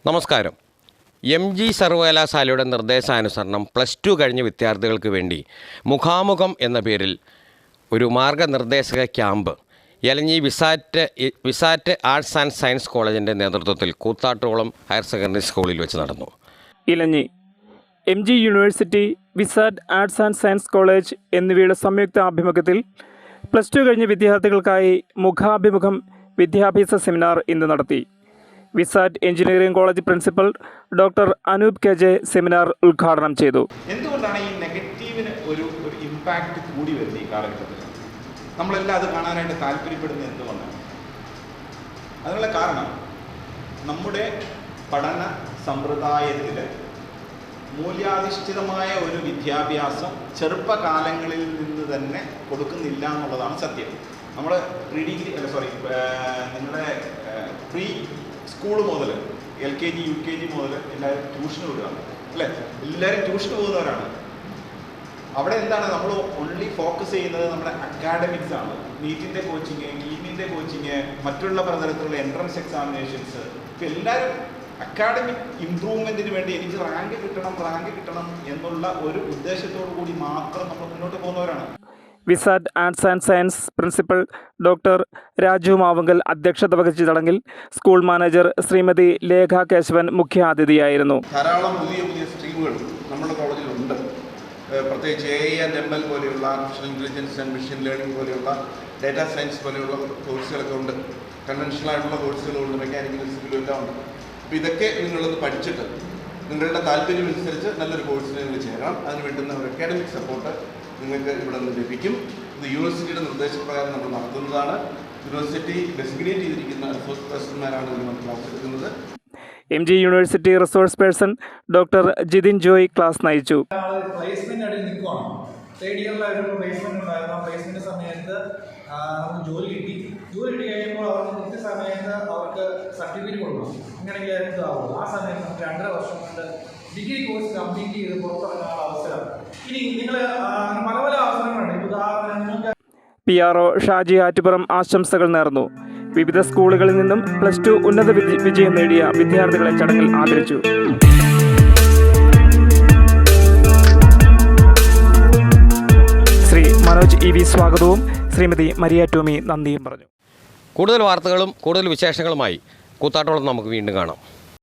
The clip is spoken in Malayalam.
നമസ്കാരം. MG സർവകലാശാലയുടെ നിർദ്ദേശാനുസരണം +2 കഴിഞ്ഞ വിദ്യാർത്ഥികൾക്ക് വേണ്ടി മുഖാമുഖം എന്ന പേരിൽ ഒരു മാർഗനിർദ്ദേശക camp Elanji Visat arts and science കോളേജിൻ്റെ നേതൃത്വത്തിൽ കൂത്താട്ടോളം ഹയർ സെക്കൻഡറി സ്കൂളിൽ വെച്ച് നടന്നു. Elanji MG university, Visat arts and science college എന്നിവയുടെ സംയുക്ത ആഭിമുഖ്യത്തിൽ +2 കഴിഞ്ഞ വിദ്യാർത്ഥികൾക്കായി മുഖാഭിമുഖം വിദ്യാഭ്യാസ സെമിനാർ ഇന്ന് നടത്തി. Vsat engineering college principal doctor Anoop KJ seminar ഉദ്ഘാടനം ചെയ്തു. എന്തുകൊണ്ടാണ് ഈ നെഗറ്റീവിന് ഒരു ഇമ്പാക്റ്റ് കൂടി വരുന്നത് ഈ കാലഘട്ടത്തിൽ? നമ്മളെല്ലാം അത് കാണാനായിട്ട് താല്പര്യപ്പെടുന്നത് എന്തുകൊണ്ടാണ്? അതിനുള്ള കാരണം നമ്മുടെ പഠന സമ്പ്രദായത്തിൽ മൂല്യാധിഷ്ഠിതമായ ഒരു വിദ്യാഭ്യാസം ചെറുപ്പകാലങ്ങളിൽ നിന്ന് തന്നെ കൊടുക്കുന്നില്ല എന്നുള്ളതാണ് സത്യം. നമ്മൾ നിങ്ങളുടെ പ്രീ സ്കൂൾ മുതൽ LKG UKG മുതൽ എല്ലാവരും ട്യൂഷന് വിടുകയാണ് അല്ലേ? എല്ലാവരും ട്യൂഷന് പോകുന്നവരാണ്. അവിടെ എന്താണ് നമ്മൾ ഓൺലി ഫോക്കസ് ചെയ്യുന്നത്? നമ്മുടെ അക്കാഡമിക്സ് ആണ്. നീറ്റിൻ്റെ കോച്ചിങ്, കീമിൻ്റെ കോച്ചിങ്, മറ്റുള്ള പലതരത്തിലുള്ള എൻട്രൻസ് എക്സാമിനേഷൻസ്. ഇപ്പം എല്ലാവരും അക്കാഡമിക് ഇംപ്രൂവ്മെൻറ്റിന് വേണ്ടി എനിക്ക് റാങ്ക് കിട്ടണം എന്നുള്ള ഒരു ഉദ്ദേശത്തോടു കൂടി മാത്രം നമ്മൾ മുന്നോട്ട് പോകുന്നവരാണ്. Vsat arts and science principal doctor Raju Mavunkal അധ്യക്ഷത വഹിച്ച ചടങ്ങിൽ സ്കൂൾ മാനേജർ ശ്രീമതി ലേഖ കേശവൻ മുഖ്യാതിഥിയായിരുന്നു. ധാരാളം പുതിയ സ്ട്രീമുകൾ നമ്മുടെ കോളേജിലുണ്ട്. പ്രത്യേകിച്ച് AI and ML പോലെയുള്ള artificial intelligence and machine learning പോലെയുള്ള ഡാറ്റാ സയൻസ് പോലെയുള്ള കോഴ്സുകളൊക്കെ ഉണ്ട്. കൺവെൻഷണൽ ആയിട്ടുള്ള കോഴ്സുകളുണ്ട്, മെക്കാനിക്കൽ സിവിലും എല്ലാം ഉണ്ട്. അപ്പോൾ ഇതൊക്കെ നിങ്ങളത് പഠിച്ചിട്ട് നിങ്ങളുടെ താല്പര്യമനുസരിച്ച് നല്ലൊരു കോഴ്സിന് നിങ്ങൾ ചേരണം. അതിന് വേണ്ടുന്ന ഒരു അക്കാഡമിക് സപ്പോർട്ട് നിങ്ങൾക്ക് ഇവിടെ നിന്ന് ലഭിക്കും. ഇത് യൂണിവേഴ്സിറ്റിയുടെ നിർദ്ദേശപ്രകാരം നമ്മൾ നടത്തുന്നതാണ്. യൂണിവേഴ്സിറ്റി ഡെസിഗ്നേറ്റ് ചെയ്തിരിക്കുന്ന റിസോഴ്സ് പേഴ്സൺമാരാണ് ഇതിന് ക്ലാസ് എടുക്കുന്നത്. MG university resource person doctor Jithin Joy class നയിച്ചു. പ്ലേസ്മെന്റ് സമയത്ത് നമുക്ക് ജോലി കിട്ടി കഴിയുമ്പോൾ അവർക്ക് കൃത്യസമയത്ത് അവർക്ക് സർട്ടിഫിക്കറ്റ് കൊടുക്കണം. അങ്ങനെയെങ്കിലും ആവുള്ളൂ. ആ സമയത്ത് നമുക്ക് 2.5 വർഷം കൊണ്ട് ഡിഗ്രി കോഴ്സ് കംപ്ലീറ്റ് ചെയ്ത് പുറത്തിറങ്ങാനുള്ള അവസരം. ഇനി നിങ്ങൾ പല അവസരങ്ങളുണ്ട്. ഉദാഹരണം PRO ഷാജി ആറ്റുപുറം ആശംസകൾ നേർന്നു. വിവിധ സ്കൂളുകളിൽ നിന്നും +2 ഉന്നത വിജയം നേടിയ വിദ്യാർത്ഥികളെ ചടങ്ങിൽ ആദരിച്ചു. ശ്രീ മനോജ് EV സ്വാഗതവും ശ്രീമതി മരിയ ടോമി നന്ദിയും പറഞ്ഞു. കൂടുതൽ വാർത്തകളും കൂടുതൽ വിശേഷങ്ങളുമായി കൂത്താട്ടോളം നമുക്ക് വീണ്ടും കാണാം.